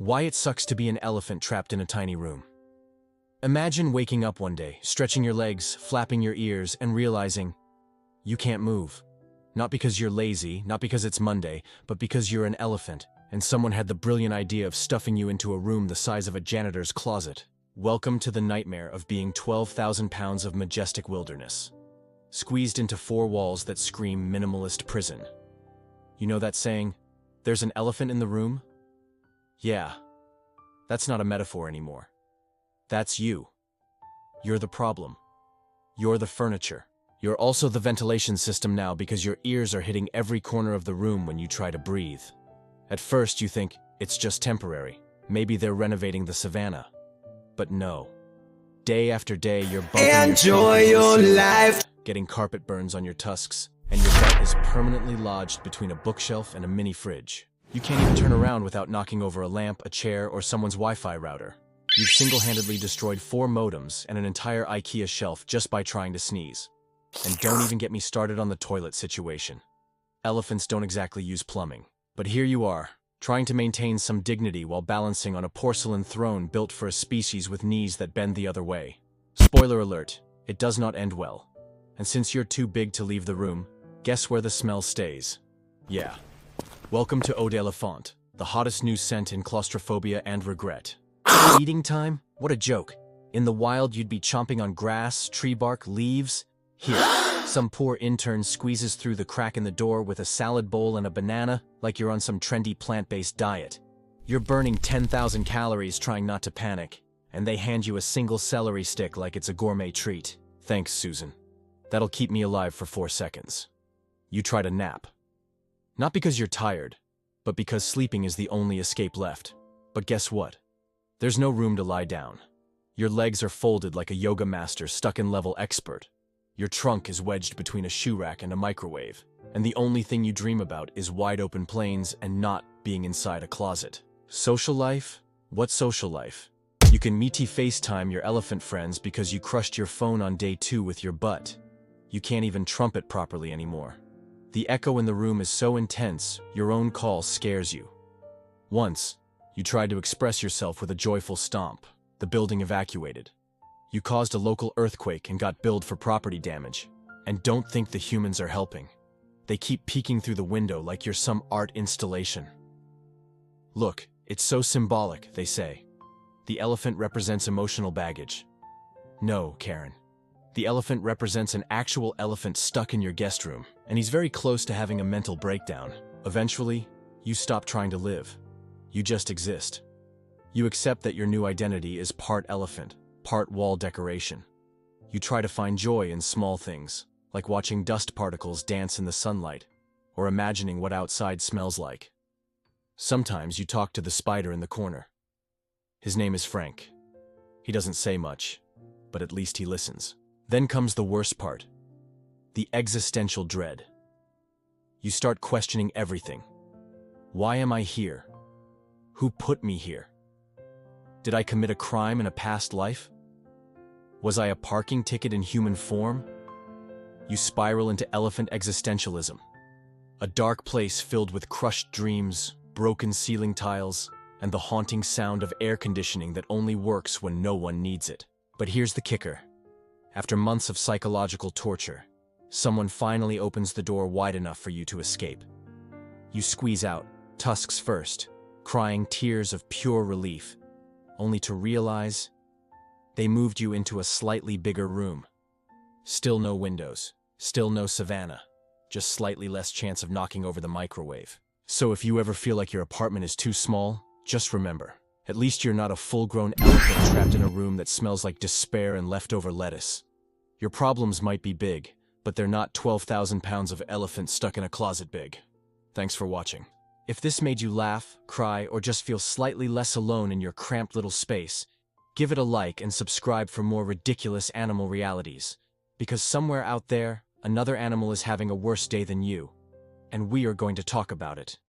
Why it sucks to be an elephant trapped in a tiny room. Imagine waking up one day, stretching your legs, flapping your ears, and realizing you can't move. Not because you're lazy, not because it's Monday, but because you're an elephant, and someone had the brilliant idea of stuffing you into a room the size of a janitor's closet. Welcome to the nightmare of being 12,000 pounds of majestic wilderness, squeezed into four walls that scream minimalist prison. You know that saying, there's an elephant in the room? Yeah, that's not a metaphor anymore. That's you. You're the problem. You're the furniture. You're also the ventilation system now because your ears are hitting every corner of the room when you try to breathe. At first you think it's just temporary. Maybe they're renovating the savannah. But no. Day after day you're bumping Enjoy your life, getting carpet burns on your tusks, and your butt is permanently lodged between a bookshelf and a mini fridge. You can't even turn around without knocking over a lamp, a chair, or someone's Wi-Fi router. You've single-handedly destroyed 4 modems and an entire IKEA shelf just by trying to sneeze. And don't even get me started on the toilet situation. Elephants don't exactly use plumbing. But here you are, trying to maintain some dignity while balancing on a porcelain throne built for a species with knees that bend the other way. Spoiler alert, it does not end well. And since you're too big to leave the room, guess where the smell stays? Yeah. Welcome to Eau d'Elephant, the hottest new scent in claustrophobia and regret. Eating time? What a joke. In the wild, you'd be chomping on grass, tree bark, leaves. Here, some poor intern squeezes through the crack in the door with a salad bowl and a banana like you're on some trendy plant-based diet. You're burning 10,000 calories trying not to panic, and they hand you a single celery stick like it's a gourmet treat. Thanks, Susan. That'll keep me alive for 4 seconds. You try to nap. Not because you're tired, but because sleeping is the only escape left. But guess what? There's no room to lie down. Your legs are folded like a yoga master stuck in level expert. Your trunk is wedged between a shoe rack and a microwave, and the only thing you dream about is wide-open plains and not being inside a closet. Social life? What social life? You can meaty FaceTime your elephant friends because you crushed your phone on day 2 with your butt. You can't even trumpet properly anymore. The echo in the room is so intense, your own call scares you. Once, you tried to express yourself with a joyful stomp. The building evacuated. You caused a local earthquake and got billed for property damage. And don't think the humans are helping. They keep peeking through the window like you're some art installation. Look, it's so symbolic, they say. The elephant represents emotional baggage. No, Karen. The elephant represents an actual elephant stuck in your guest room, and he's very close to having a mental breakdown. Eventually, you stop trying to live. You just exist. You accept that your new identity is part elephant, part wall decoration. You try to find joy in small things, like watching dust particles dance in the sunlight, or imagining what outside smells like. Sometimes you talk to the spider in the corner. His name is Frank. He doesn't say much, but at least he listens. Then comes the worst part, the existential dread. You start questioning everything. Why am I here? Who put me here? Did I commit a crime in a past life? Was I a parking ticket in human form? You spiral into elephant existentialism, a dark place filled with crushed dreams, broken ceiling tiles, and the haunting sound of air conditioning that only works when no one needs it. But here's the kicker. After months of psychological torture, someone finally opens the door wide enough for you to escape. You squeeze out, tusks first, crying tears of pure relief, only to realize they moved you into a slightly bigger room. Still no windows, still no savannah, just slightly less chance of knocking over the microwave. So if you ever feel like your apartment is too small, just remember, at least you're not a full-grown elephant trapped in a room that smells like despair and leftover lettuce. Your problems might be big, but they're not 12,000 pounds of elephant stuck in a closet big. Thanks for watching. If this made you laugh, cry, or just feel slightly less alone in your cramped little space, give it a like and subscribe for more ridiculous animal realities. Because somewhere out there, another animal is having a worse day than you, and we are going to talk about it.